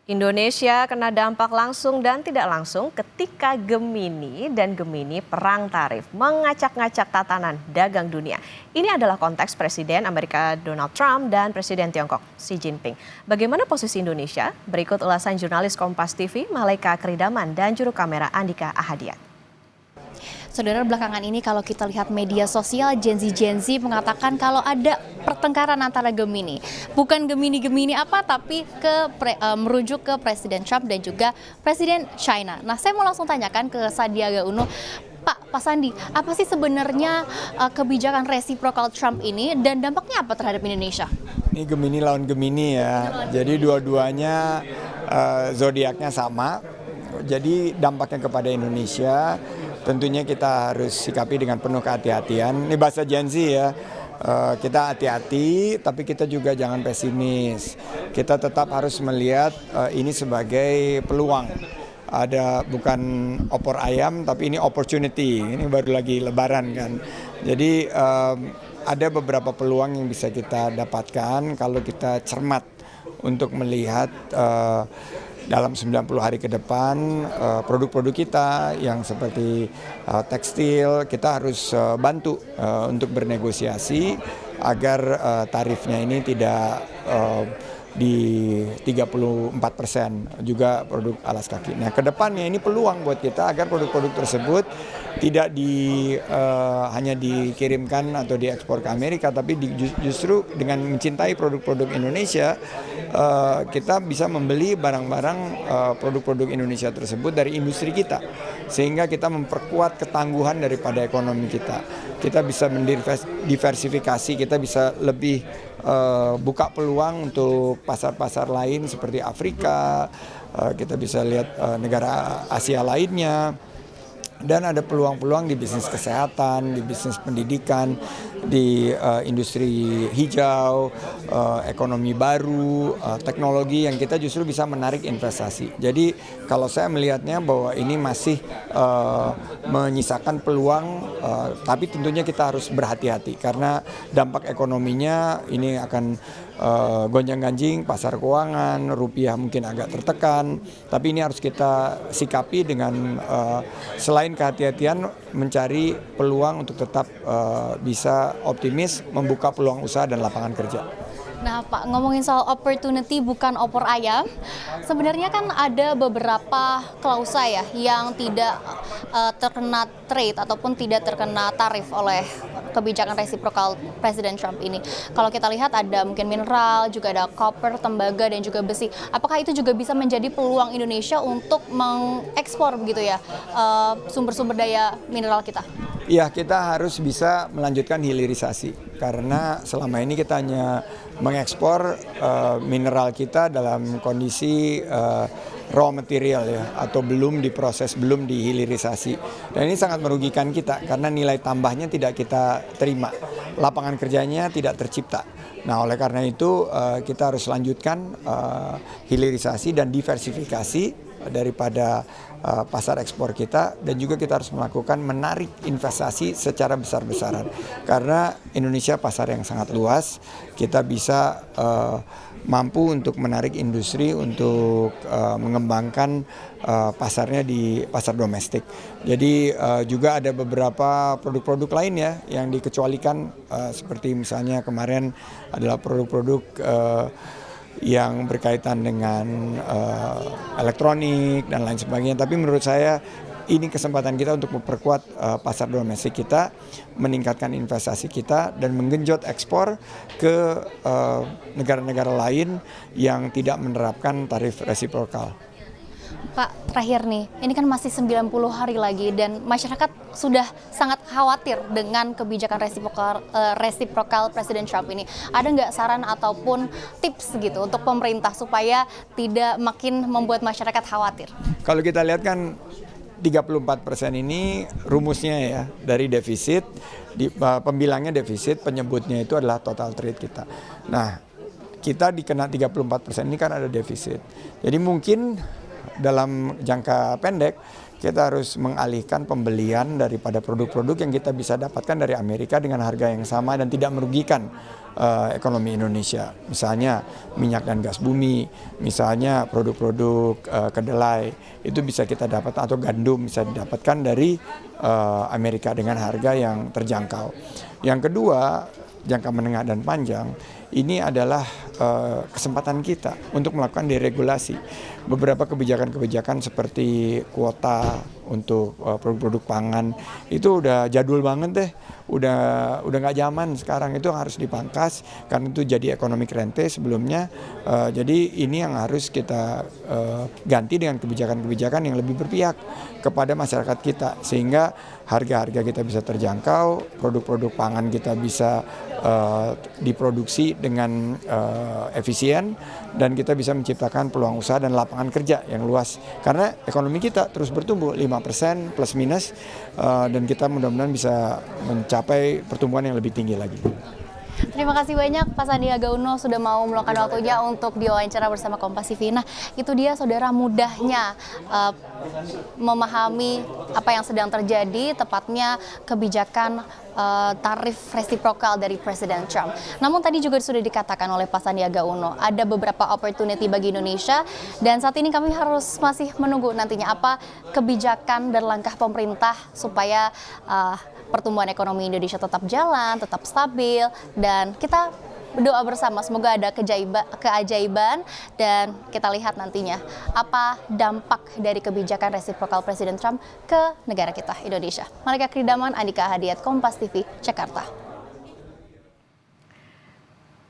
Indonesia kena dampak langsung dan tidak langsung ketika Gemini dan Gemini perang tarif mengacak-ngacak tatanan dagang dunia. Ini adalah konteks Presiden Amerika Donald Trump dan Presiden Tiongkok Xi Jinping. Bagaimana posisi Indonesia? Berikut ulasan jurnalis Kompas TV Malaika Kridaman dan juru kamera Andika Ahadiat. Saudara, belakangan ini kalau kita lihat media sosial, Gen Z mengatakan kalau ada pertengkaran antara Gemini. Bukan Gemini apa, tapi merujuk ke Presiden Trump dan juga Presiden China. Nah, saya mau langsung tanyakan ke Sandiaga Uno. Pak Sandi, apa sih sebenarnya kebijakan reciprocal Trump ini dan dampaknya apa terhadap Indonesia? Ini Gemini lawan Gemini ya, jadi dua-duanya zodiaknya sama. Jadi dampaknya kepada Indonesia tentunya kita harus sikapi dengan penuh kehati-hatian. Ini bahasa Gen Z ya, kita hati-hati tapi kita juga jangan pesimis. Kita tetap harus melihat ini sebagai peluang. Ada bukan opor ayam tapi ini opportunity, ini baru lagi lebaran kan. Jadi ada beberapa peluang yang bisa kita dapatkan kalau kita cermat untuk melihat dalam 90 hari ke depan produk-produk kita yang seperti tekstil kita harus bantu untuk bernegosiasi agar tarifnya ini tidak di 34%, juga produk alas kaki. Nah, ke depannya ini peluang buat kita agar produk-produk tersebut tidak hanya dikirimkan atau diekspor ke Amerika, tapi justru dengan mencintai produk-produk Indonesia, kita bisa membeli barang-barang produk-produk Indonesia tersebut dari industri kita, sehingga kita memperkuat ketangguhan daripada ekonomi kita. Kita bisa mendiversifikasi, kita bisa lebih buka peluang untuk pasar-pasar lain seperti Afrika, kita bisa lihat negara Asia lainnya. Dan ada peluang-peluang di bisnis kesehatan, di bisnis pendidikan, di industri hijau, ekonomi baru, teknologi yang kita justru bisa menarik investasi. Jadi kalau saya melihatnya bahwa ini masih menyisakan peluang, tapi tentunya kita harus berhati-hati karena dampak ekonominya ini akan gonjang-ganjing pasar keuangan, rupiah mungkin agak tertekan, tapi ini harus kita sikapi dengan selain kehati-hatian mencari peluang untuk tetap bisa optimis membuka peluang usaha dan lapangan kerja. Nah Pak, ngomongin soal opportunity bukan opor ayam, sebenarnya kan ada beberapa klausa ya yang tidak terkena trade ataupun tidak terkena tarif oleh kebijakan reciprocal Presiden Trump ini. Kalau kita lihat ada mungkin mineral, juga ada copper, tembaga dan juga besi. Apakah itu juga bisa menjadi peluang Indonesia untuk mengekspor begitu ya sumber-sumber daya mineral kita? Iya, kita harus bisa melanjutkan hilirisasi karena selama ini kita hanya mengekspor mineral kita dalam kondisi raw material ya, atau belum diproses, belum dihilirisasi. Dan ini sangat merugikan kita karena nilai tambahnya tidak kita terima, lapangan kerjanya tidak tercipta. Nah, oleh karena itu kita harus lanjutkan hilirisasi dan diversifikasi daripada pasar ekspor kita, dan juga kita harus melakukan menarik investasi secara besar-besaran karena Indonesia pasar yang sangat luas. Kita bisa mampu untuk menarik industri untuk mengembangkan pasarnya di pasar domestik. Jadi juga ada beberapa produk-produk lain ya yang dikecualikan, seperti misalnya kemarin adalah produk-produk yang berkaitan dengan elektronik dan lain sebagainya. Tapi menurut saya ini kesempatan kita untuk memperkuat pasar domestik kita, meningkatkan investasi kita, dan menggenjot ekspor ke negara-negara lain yang tidak menerapkan tarif resiprokal. Pak, terakhir nih, ini kan masih 90 hari lagi dan masyarakat sudah sangat khawatir dengan kebijakan reciprocal Presiden Trump ini. Ada nggak saran ataupun tips gitu untuk pemerintah supaya tidak makin membuat masyarakat khawatir? Kalau kita lihat kan 34% ini rumusnya ya, dari defisit, pembilangnya defisit, penyebutnya itu adalah total trade kita. Nah, kita dikena 34% ini kan ada defisit. Jadi mungkin dalam jangka pendek kita harus mengalihkan pembelian daripada produk-produk yang kita bisa dapatkan dari Amerika dengan harga yang sama dan tidak merugikan ekonomi Indonesia. Misalnya minyak dan gas bumi, misalnya produk-produk kedelai, itu bisa kita dapat, atau gandum bisa didapatkan dari Amerika dengan harga yang terjangkau. Yang kedua, jangka menengah dan panjang, ini adalah kesempatan kita untuk melakukan deregulasi. Beberapa kebijakan-kebijakan seperti kuota untuk produk-produk pangan itu udah jadul banget deh, udah nggak zaman sekarang, itu harus dipangkas karena itu jadi ekonomi rente sebelumnya. Jadi ini yang harus kita ganti dengan kebijakan-kebijakan yang lebih berpihak kepada masyarakat kita, sehingga harga-harga kita bisa terjangkau, produk-produk pangan kita bisa diproduksi dengan efisien, dan kita bisa menciptakan peluang usaha dan lapangan kerja yang luas. Karena ekonomi kita terus bertumbuh 5% plus minus, dan kita mudah-mudahan bisa mencapai pertumbuhan yang lebih tinggi lagi. Terima kasih banyak Pak Sandiaga Uno sudah mau meluangkan waktunya untuk diwawancara bersama Kompas TV. Nah, itu dia saudara, mudahnya memahami apa yang sedang terjadi, tepatnya kebijakan tarif resiprokal dari Presiden Trump. Namun tadi juga sudah dikatakan oleh Pak Sandiaga Uno, ada beberapa opportunity bagi Indonesia, dan saat ini kami harus masih menunggu nantinya apa kebijakan dan langkah pemerintah supaya pertumbuhan ekonomi Indonesia tetap jalan, tetap stabil, dan kita berdoa bersama semoga ada keajaiban, dan kita lihat nantinya apa dampak dari kebijakan resiprokal Presiden Trump ke negara kita, Indonesia. Malika Kridaman, Andika Hadiat, Kompas TV, Jakarta.